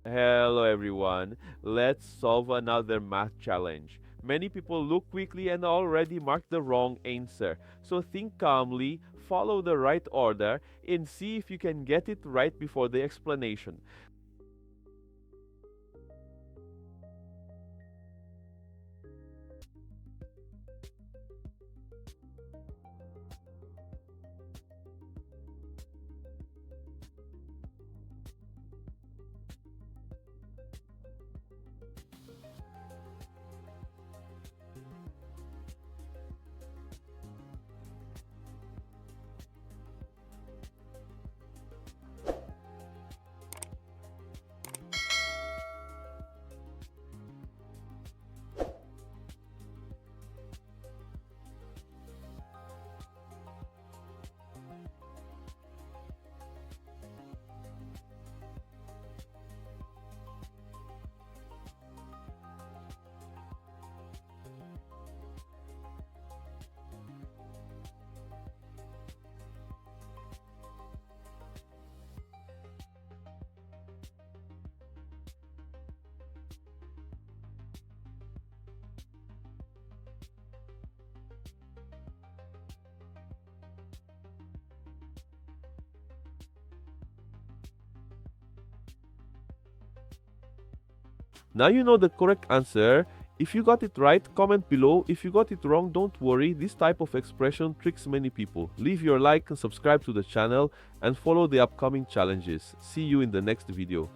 Hello everyone, let's solve another math challenge. Many people look quickly and already mark the wrong answer. So think calmly, follow the right order, and see if you can get it right before the explanation. Now you know the correct answer. If you got it right, comment below. If you got it wrong, don't worry. This type of expression tricks many people. Leave your like and subscribe to the channel and follow the upcoming challenges. See you in the next video.